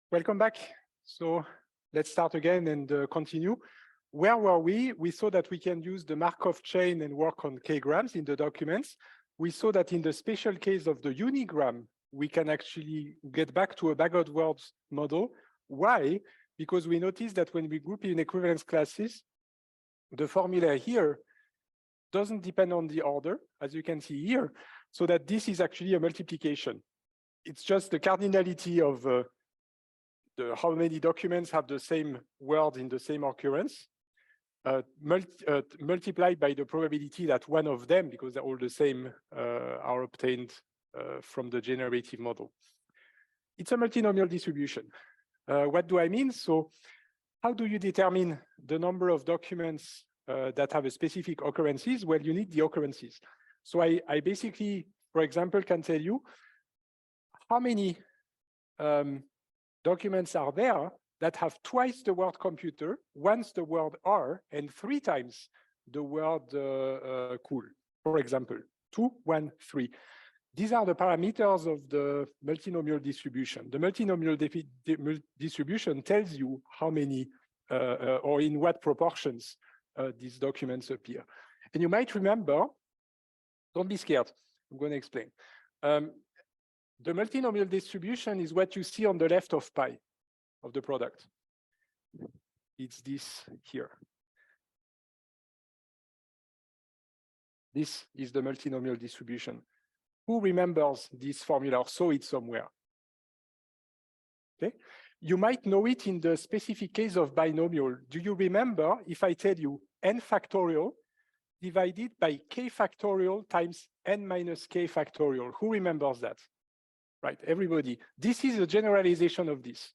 Welcome back. So let's start again and continue. Where were we? We saw that we can use the Markov chain and work on k-grams in the documents. We saw that in the special case of the unigram, we can actually get back to a backward words model. Why? Because we noticed that when we group in equivalence classes, the formula here doesn't depend on the order, as you can see here, so that this is actually a multiplication. It's just the cardinality of how many documents have the same word in the same occurrence, multiplied by the probability that one of them, because they're all the same, are obtained from the generative model. It's a multinomial distribution. What do I mean? So how do you determine the number of documents that have a specific occurrences? Well, you need the occurrences. So I basically, for example, can tell you how many documents are there that have twice the word computer, once the word R, and 3 times the word cool, for example, 2, 1, 3. These are the parameters of the multinomial distribution. The multinomial distribution tells you how many or in what proportions these documents appear. And you might remember, don't be scared, I'm going to explain. The multinomial distribution is what you see on the left of pi, of the product. It's this here. This is the multinomial distribution. Who remembers this formula or saw it somewhere? Okay. You might know it in the specific case of binomial. Do you remember if I tell you n factorial divided by k factorial times n minus k factorial? Who remembers that? Right, everybody. This is a generalization of this.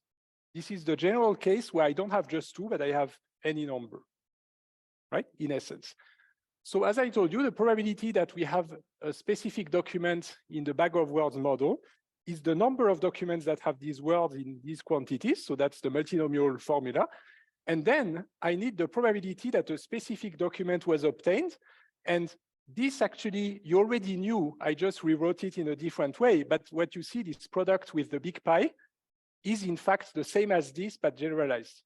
This is the general case where I don't have just 2, but I have any number, right, in essence. So as I told you, the probability that we have a specific document in the bag of words model is the number of documents that have these words in these quantities. So that's the multinomial formula. And then I need the probability that a specific document was obtained. And this actually, you already knew, I just rewrote it in a different way, but what you see, this product with the big pi, is in fact the same as this, but generalized.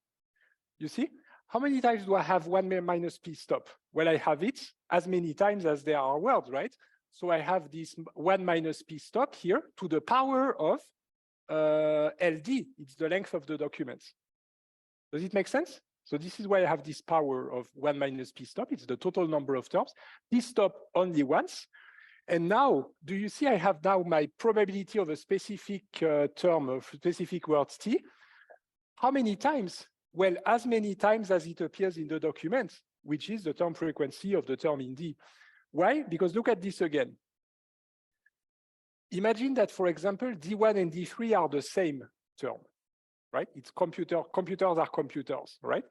You see? How many times do I have 1 minus p stop? Well, I have it as many times as there are words, right? So I have this 1 minus p stop here to the power of LD. It's the length of the document. Does it make sense? So this is why I have this power of 1 minus p stop. It's the total number of terms. P stop only once. And now, do you see I have now my probability of a specific term of specific words t? How many times? Well, as many times as it appears in the document, which is the term frequency of the term in D. Why? Because look at this again. Imagine that, for example, D1 and D3 are the same term. Right? It's computers are computers, right?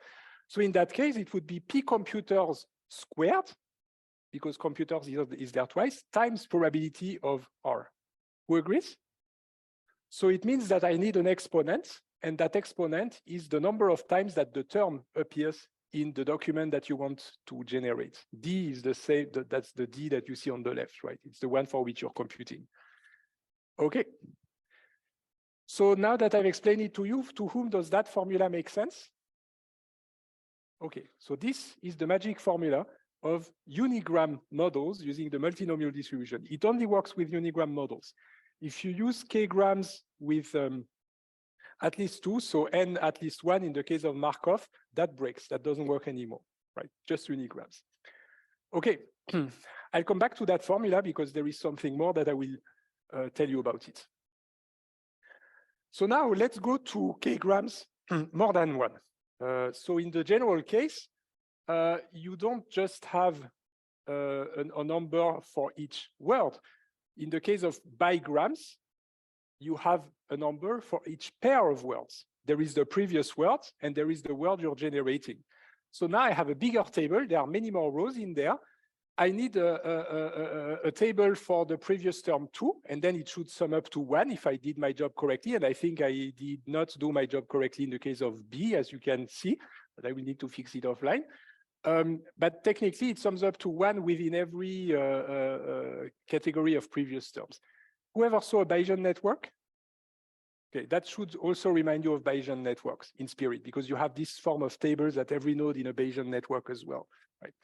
So in that case, it would be p computers squared, because computers is there twice, times probability of R. Who agrees? So it means that I need an exponent, and that exponent is the number of times that the term appears in the document that you want to generate. D is the same, that's the D that you see on the left, right? It's the one for which you're computing. Okay. So now that I've explained it to you, to whom does that formula make sense? Okay, so this is the magic formula of unigram models using the multinomial distribution. It only works with unigram models. If you use k-grams with at least 2, so n at least 1 in the case of Markov, that breaks, that doesn't work anymore, right? Just unigrams. Okay, I'll come back to that formula because there is something more that I will tell you about it. So now let's go to k-grams more than 1. So in the general case, you don't just have a number for each word. In the case of bigrams, you have a number for each pair of words. There is the previous word, and there is the word you're generating. So now I have a bigger table. There are many more rows in there. I need a table for the previous term 2, and then it should sum up to 1 if I did my job correctly. And I think I did not do my job correctly in the case of B, as you can see, but I will need to fix it offline. But technically, it sums up to 1 within every category of previous terms. Whoever saw a Bayesian network? Okay, that should also remind you of Bayesian networks in spirit, because you have this form of tables at every node in a Bayesian network as well, right?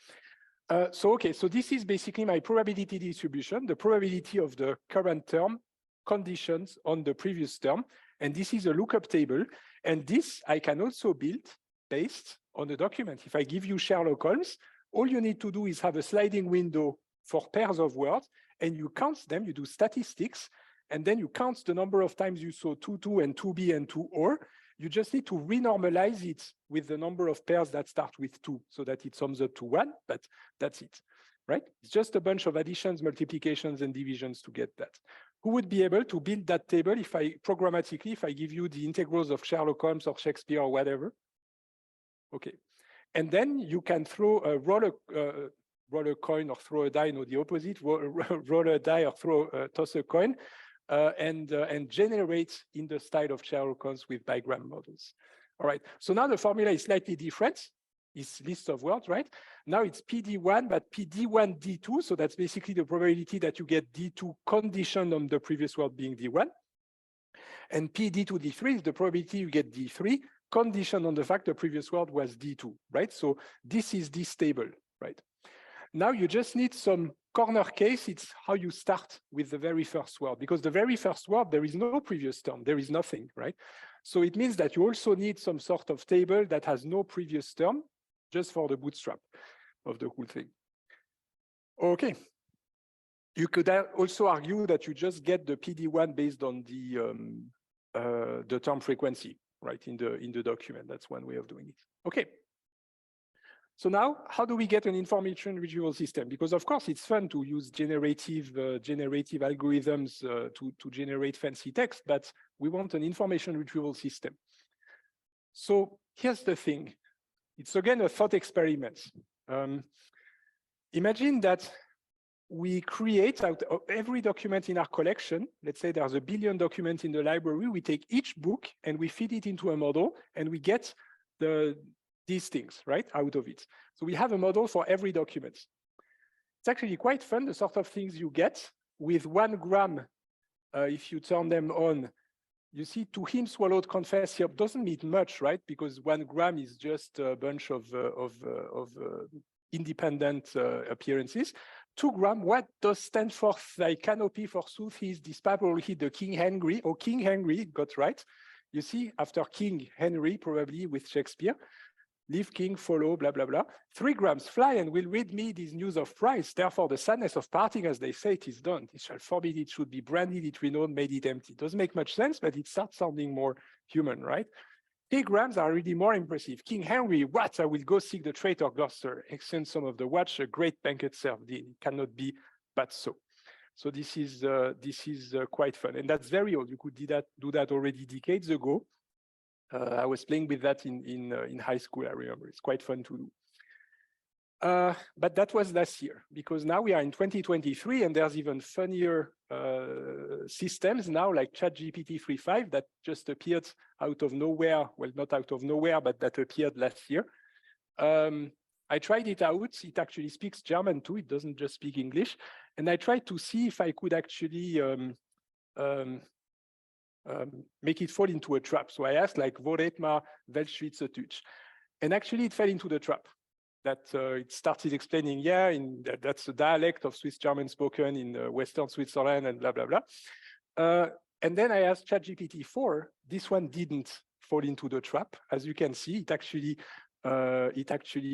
So this is basically my probability distribution, the probability of the current term conditions on the previous term. And this is a lookup table. And this I can also build based on the document. If I give you Sherlock Holmes, all you need to do is have a sliding window for pairs of words, and you count them, you do statistics, and then you count the number of times you saw 2, and 2b and 2or. You just need to renormalize it with the number of pairs that start with 2 so that it sums up to 1, but that's it, right? It's just a bunch of additions, multiplications, and divisions to get that. Who would be able to build that table if I programmatically, if I give you the integrals of Sherlock Holmes or Shakespeare or whatever? Okay. And then you can throw a roll a coin or throw a die, no, the opposite, roll a die or toss a coin, and generate in the style of Sherlock Holmes with Bigram models. All right, so now the formula is slightly different. It's list of words, right? Now it's PD1, but PD1 D2, so that's basically the probability that you get D2 conditioned on the previous word being D1. And PD2 D3 is the probability you get D3 conditioned on the fact the previous word was D2, right? So this is this table, right? Now you just need some corner case. It's how you start with the very first word, because the very first word, there is no previous term, there is nothing, right? So it means that you also need some sort of table that has no previous term, just for the bootstrap of the whole thing. Okay. You could also argue that you just get the PD1 based on the term frequency, right, in the document. That's one way of doing it. Okay. So now, how do we get an information retrieval system? Because of course, it's fun to use generative algorithms to generate fancy text, but we want an information retrieval system. So here's the thing. It's again a thought experiment. Imagine that we create out of every document in our collection. Let's say there's 1 billion documents in the library. We take each book and we feed it into a model, and we get these things, right, out of it. So we have a model for every document. It's actually quite fun, the sort of things you get with 1 gram. If you turn them on, you see to him swallowed confess here doesn't mean much, right? Because 1 gram is just a bunch of independent appearances. 2 gram, what does stand for? Thy canopy forsooth is this papal hit the King Henry, or King Henry, got right. You see, after King Henry, probably with Shakespeare, leave king, follow, blah, blah, blah. 3 grams fly and will read me this news of price. Therefore, the sadness of parting, as they say, it is done. It shall forbid, it should be branded, it renowned, made it empty. It doesn't make much sense, but it starts sounding more human, right? 3 grams are really more impressive. King Henry, what? I will go seek the traitor Gloucester. Extend some of the watch, a great banquet served in. It cannot be but so. So this is quite fun. And that's very old. You could do that already decades ago. I was playing with that in high school, I remember. It's quite fun to do. But that was last year, because now we are in 2023, and there's even funnier systems now, like ChatGPT 3.5 that just appeared out of nowhere. Well, not out of nowhere, but that appeared last year. I tried it out. It actually speaks German too. It doesn't just speak English. And I tried to see if I could actually make it fall into a trap. So I asked, like, wo redt man Weltschweizerdeutsch? And actually it fell into the trap. That it started explaining, yeah, that's a dialect of Swiss German spoken in Western Switzerland and blah, blah, blah. And then I asked ChatGPT 4, this one didn't fall into the trap. As you can see, it actually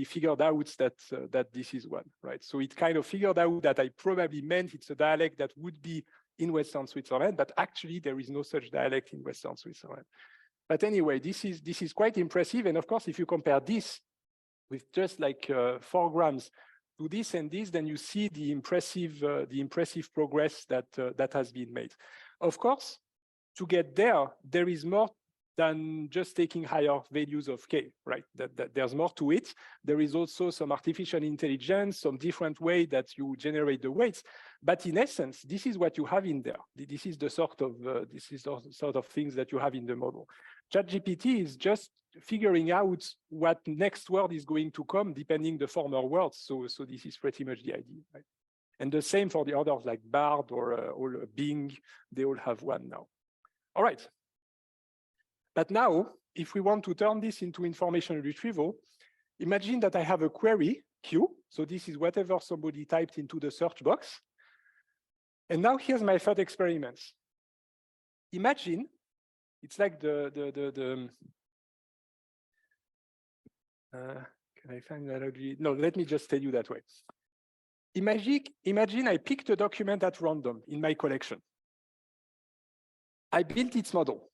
figured out that this is one, right? So it kind of figured out that I probably meant it's a dialect that would be in Western Switzerland, but actually there is no such dialect in Western Switzerland. But anyway, this is quite impressive. And of course, if you compare this with just like 4 grams to this and this, then you see the impressive progress that has been made. Of course, to get there is more than just taking higher values of K, right? That there's more to it. There is also some artificial intelligence, some different way that you generate the weights. But in essence, this is what you have in there. This is the sort of things that you have in the model. ChatGPT is just figuring out what next word is going to come, depending the former words. So this is pretty much the idea, right? And the same for the others like Bard or Bing, they all have one now. All right. But now, if we want to turn this into information retrieval, imagine that I have a query Q. So this is whatever somebody typed into the search box. And now here's my third experiment. Imagine it's like can I find the analogy? No, let me just tell you that way. Imagine I picked a document at random in my collection. I built its model,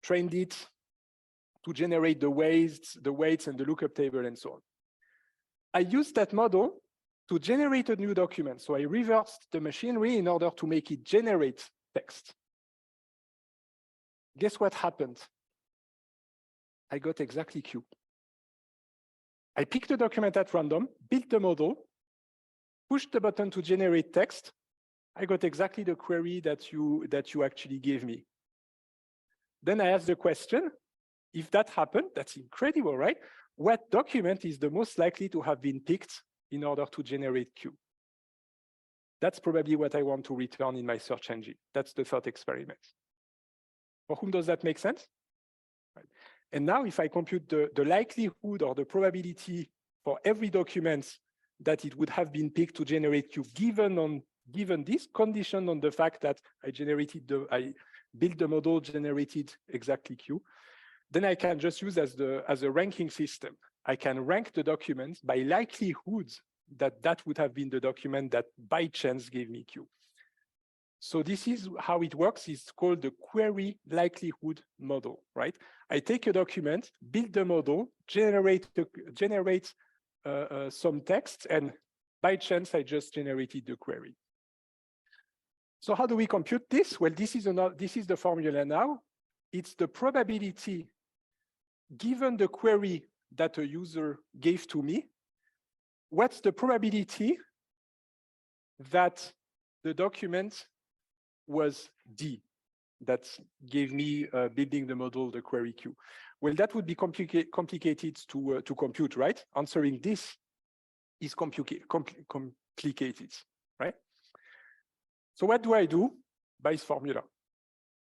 trained it to generate the weights and the lookup table and so on. I used that model to generate a new document. So I reversed the machinery in order to make it generate text. Guess what happened? I got exactly Q. I picked a document at random, built the model, pushed the button to generate text. I got exactly the query that you actually gave me. Then I asked the question, if that happened, that's incredible, right? What document is the most likely to have been picked in order to generate Q? That's probably what I want to return in my search engine. That's the third experiment. For whom does that make sense? Right. And now if I compute the likelihood or the probability for every document that it would have been picked to generate Q given this condition on the fact that I built the model, generated exactly Q, then I can just use as a ranking system. I can rank the documents by likelihood that would have been the document that by chance gave me Q. So this is how it works. It's called the query likelihood model, right? I take a document, build the model, generate some text, and by chance I just generated the query. So how do we compute this? Well, this is the formula now. It's the probability given the query that a user gave to me. What's the probability that the document was D that gave me building the model, the query Q? Well, that would be complicated to compute, right? Answering this is complicated, right? So what do I do? Bayes formula.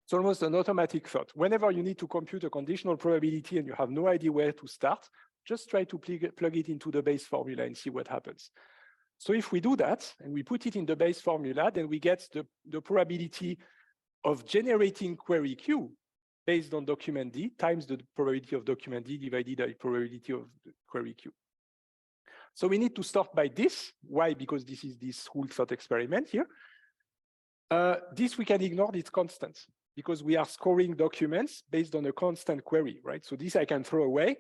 It's almost an automatic thought. Whenever you need to compute a conditional probability and you have no idea where to start, just try to plug it into the Bayes formula and see what happens. So if we do that and we put it in the Bayes formula, then we get the probability of generating query Q based on document D times the probability of document D divided by the probability of the query Q. So we need to start by this. Why? Because this is this whole thought experiment here. This we can ignore, it's constant because we are scoring documents based on a constant query, right? So this I can throw away.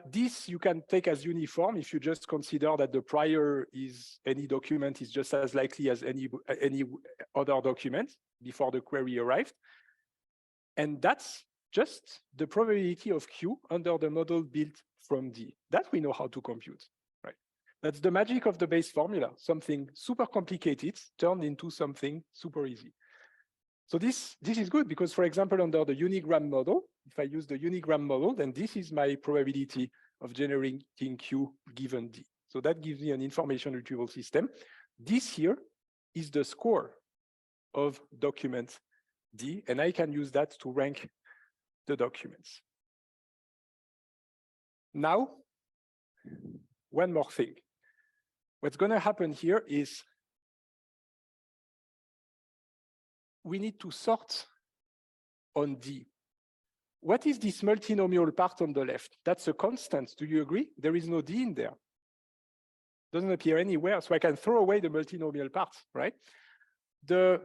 This you can take as uniform if you just consider that the prior is any document is just as likely as any other document before the query arrived. And that's just the probability of Q under the model built from D. That we know how to compute, right? That's the magic of the Bayes formula. Something super complicated turned into something super easy. So this is good because, for example, under the unigram model, if I use the unigram model, then this is my probability of generating Q given D. So that gives me an information retrieval system. This here is the score of document D, and I can use that to rank the documents. Now, one more thing. What's going to happen here is we need to sort on D. What is this multinomial part on the left? That's a constant. Do you agree? There is no D in there. Doesn't appear anywhere. So I can throw away the multinomial part, right? The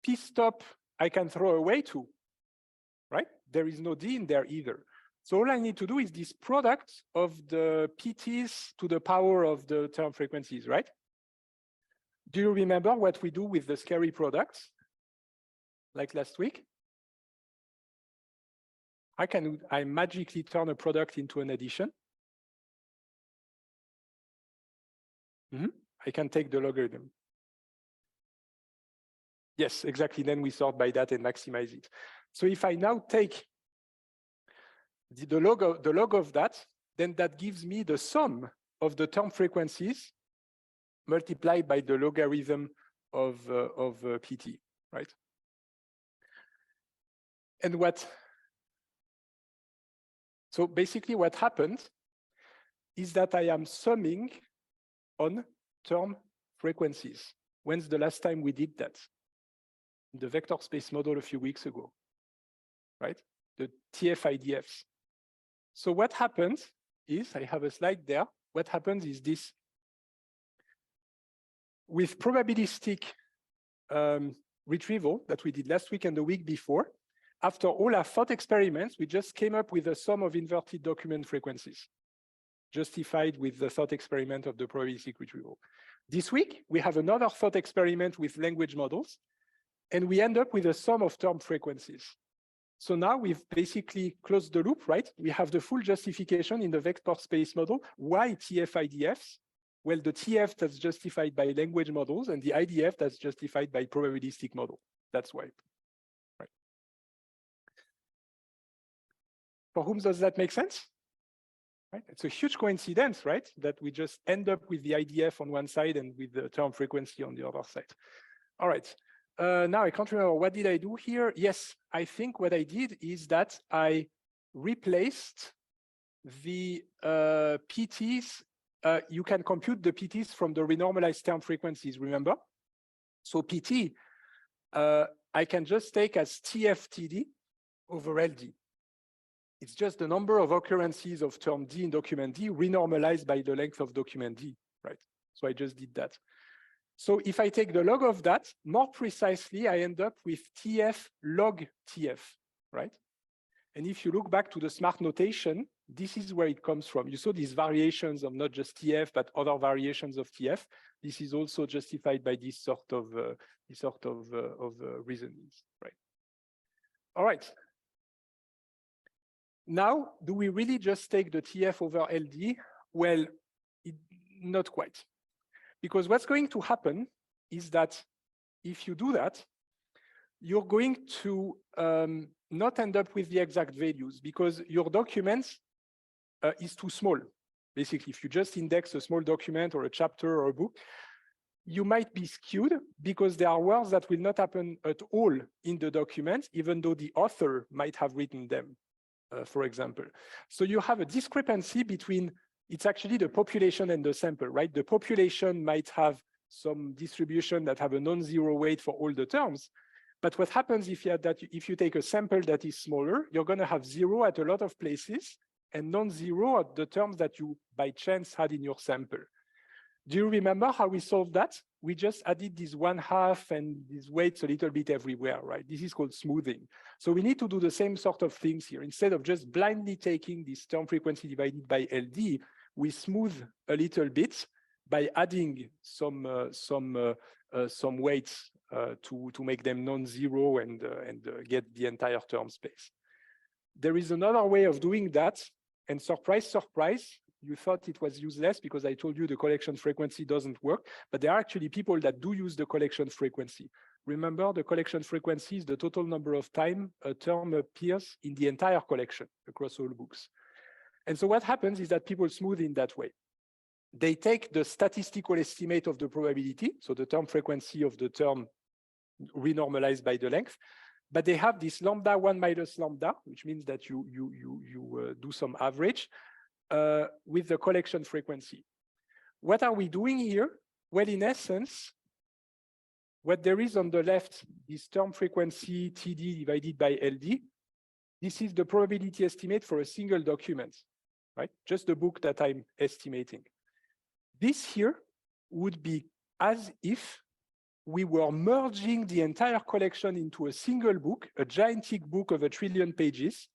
P stop I can throw away too, right? There is no D in there either. So all I need to do is this product of the PTs to the power of the term frequencies, right? Do you remember what we do with the scary products? Like last week? How can I magically turn a product into an addition? I can take the logarithm. Yes, exactly. Then we sort by that and maximize it. So if I now take the log of that, then that gives me the sum of the term frequencies multiplied by the logarithm of PT, right? And what So basically what happened is that I am summing on term frequencies. When's the last time we did that? In the vector space model a few weeks ago, right? The TF-IDFs. So what happens is, I have a slide there. What happens is this. With probabilistic retrieval that we did last week and the week before, after all our thought experiments, we just came up with a sum of inverted document frequencies, justified with the thought experiment of the probabilistic retrieval. This week, we have another thought experiment with language models, and we end up with a sum of term frequencies. So now we've basically closed the loop, right? We have the full justification in the vector space model. Why TF-IDFs? Well, the TF that's justified by language models and the IDF that's justified by probabilistic model. That's why. Right. For whom does that make sense? Right? It's a huge coincidence, right? That we just end up with the IDF on one side and with the term frequency on the other side. All right. Now I can't remember, what did I do here? Yes, I think what I did is that I replaced the PTs. You can compute the PTs from the renormalized term frequencies, remember? So PT, I can just take as TFTD over LD. It's just the number of occurrences of term D in document D renormalized by the length of document D, right? So I just did that. So if I take the log of that, more precisely, I end up with TF log TF, right? And if you look back to the smart notation, this is where it comes from. You saw these variations of not just TF, but other variations of TF. This is also justified by this sort of reasonings, right? All right. Now, do we really just take the TF over LD? Well, not quite. Because what's going to happen is that if you do that, you're going to not end up with the exact values because your document is too small. Basically, if you just index a small document or a chapter or a book, you might be skewed because there are words that will not happen at all in the document, even though the author might have written them, for example. So you have a discrepancy between, it's actually the population and the sample, right? The population might have some distribution that have a non-zero weight for all the terms. But what happens if you take a sample that is smaller, you're going to have zero at a lot of places and non-zero at the terms that you by chance had in your sample. Do you remember how we solved that? We just added this 1/2 and these weights a little bit everywhere, right? This is called smoothing. So we need to do the same sort of things here. Instead of just blindly taking this term frequency divided by LD, we smooth a little bit by adding some weights to make them non-zero and get the entire term space. There is another way of doing that, and surprise, surprise, you thought it was useless because I told you the collection frequency doesn't work, but there are actually people that do use the collection frequency. Remember, the collection frequency is the total number of time a term appears in the entire collection across all books. And so what happens is that people smooth in that way. They take the statistical estimate of the probability, so the term frequency of the term renormalized by the length, but they have this lambda 1 minus lambda, which means that you do some average with the collection frequency. What are we doing here? Well, in essence, what there is on the left, this term frequency TD divided by LD, this is the probability estimate for a single document, right? Just the book that I'm estimating. This here would be as if we were merging the entire collection into a single book, a gigantic book of 1 trillion pages,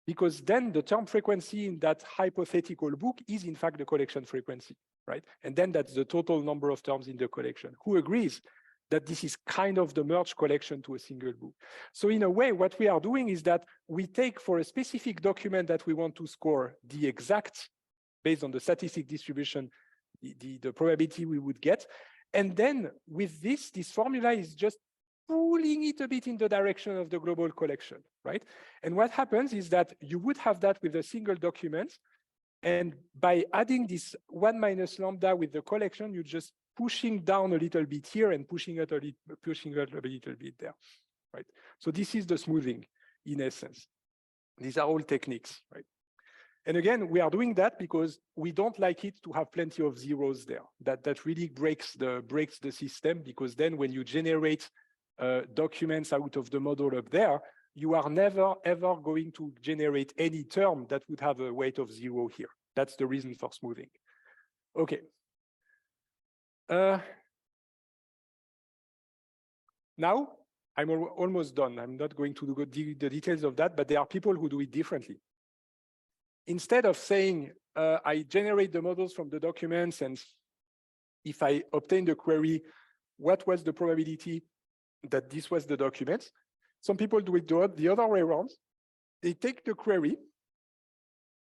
because then the term frequency in that hypothetical book is in fact the collection frequency, right? And then that's the total number of terms in the collection. Who agrees that this is kind of the merged collection to a single book? So in a way, what we are doing is that we take for a specific document that we want to score the exact, based on the statistic distribution, the probability we would get. And then with this formula is just pulling it a bit in the direction of the global collection, right? And what happens is that you would have that with a single document. And by adding this 1 minus lambda with the collection, you're just pushing down a little bit here and pushing it a little bit there, right? So this is the smoothing in essence. These are all techniques, right? And again, we are doing that because we don't like it to have plenty of zeros there. That really breaks the system, because then when you generate documents out of the model up there, you are never ever going to generate any term that would have a weight of 0 here. That's the reason for smoothing. Okay. Now I'm almost done. I'm not going to go the details of that, but there are people who do it differently. Instead of saying, I generate the models from the documents, and if I obtain the query, what was the probability that this was the document? Some people do it the other way around. They take the query,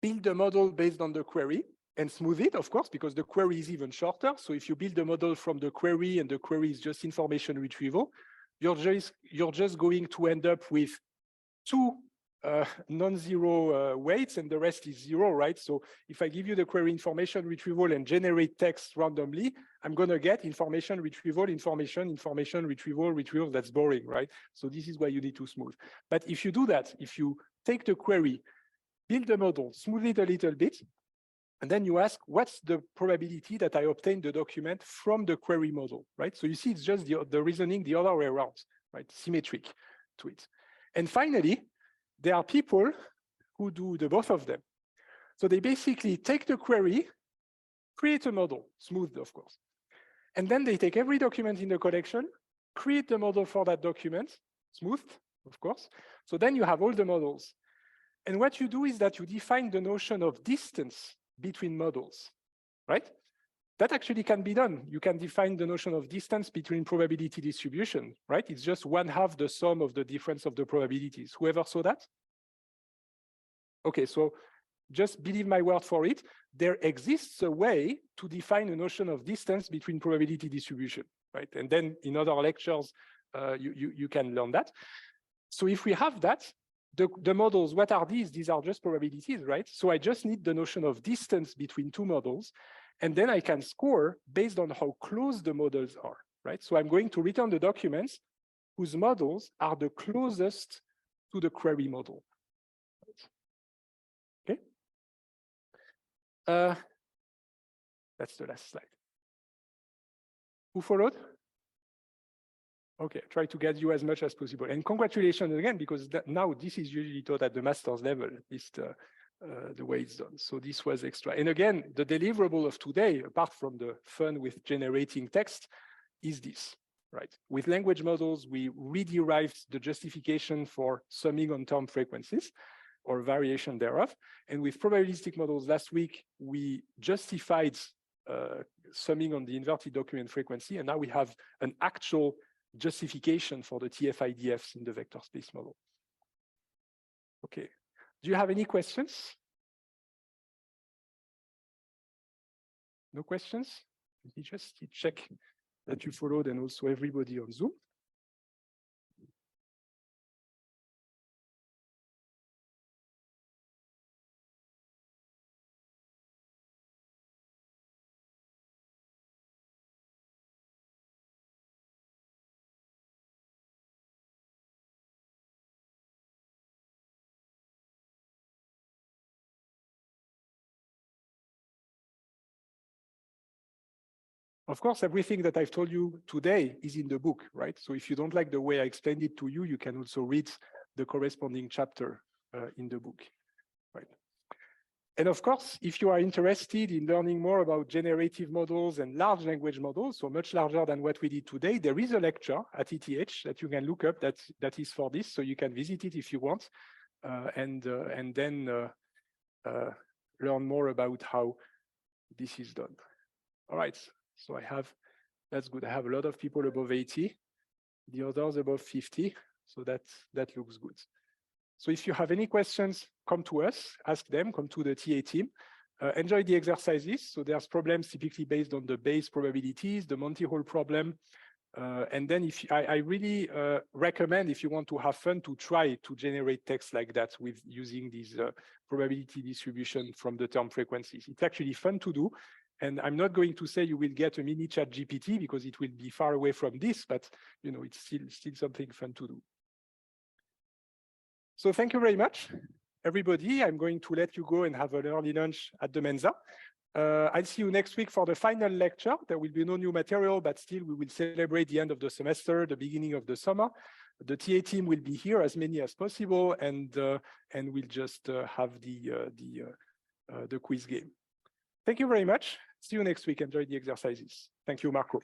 build the model based on the query, and smooth it, of course, because the query is even shorter. So if you build the model from the query and the query is just information retrieval, you're just going to end up with 2 non-zero weights, and the rest is 0, right? So if I give you the query information retrieval and generate text randomly, I'm going to get information retrieval, information retrieval. That's boring, right? So this is why you need to smooth. But if you do that, if you take the query, build the model, smooth it a little bit, and then you ask, what's the probability that I obtain the document from the query model, right? So you see, it's just the reasoning the other way around, right? Symmetric to it. And finally, there are people who do the both of them. So they basically take the query, create a model, smoothed, of course. And then they take every document in the collection, create the model for that document, smoothed, of course. So then you have all the models. And what you do is that you define the notion of distance between models, right? That actually can be done. You can define the notion of distance between probability distribution, right? It's just 1/2 the sum of the difference of the probabilities. Whoever saw that? Okay, so just believe my word for it. There exists a way to define a notion of distance between probability distribution, right? And then in other lectures, you can learn that. So if we have that, the models, what are these? These are just probabilities, right? So I just need the notion of distance between 2 models, and then I can score based on how close the models are, right? So I'm going to return the documents whose models are the closest to the query model. Okay. That's the last slide. Who followed? Okay, try to get you as much as possible. And congratulations again, because now this is usually taught at the master's level, at least the way it's done. So this was extra. And again, the deliverable of today, apart from the fun with generating text, is this, right? With language models, we re-derived the justification for summing on term frequencies or variation thereof. And with probabilistic models last week, we justified summing on the inverted document frequency. And now we have an actual justification for the TF-IDFs in the vector space model. Okay, do you have any questions? No questions? Let me just check that you followed, and also everybody on Zoom. Of course, everything that I've told you today is in the book, right? So if you don't like the way I explained it to you, you can also read the corresponding chapter in the book, right? And of course, if you are interested in learning more about generative models and large language models, so much larger than what we did today, there is a lecture at ETH that you can look up that is for this, so you can visit it if you want, and then learn more about how this is done. All right. So that's good. I have a lot of people above 80, the others above 50. So that looks good. So if you have any questions, come to us, ask them, come to the TA team. Enjoy the exercises. So there's problems typically based on the base probabilities, the Monty-Hall problem. And then I really recommend, if you want to have fun, to try to generate text like that with using these probability distribution from the term frequencies. It's actually fun to do. And I'm not going to say you will get a mini chat GPT, because it will be far away from this, but it's still something fun to do. So thank you very much. everybody. I'm going to let you go and have an early lunch at the Mensa. I'll see you next week for the final lecture. There will be no new material, but still we will celebrate the end of the semester, the beginning of the summer. The TA team will be here, as many as possible, and we'll just have the quiz game. Thank you very much. See you next week. Enjoy the exercises. Thank you, Marco.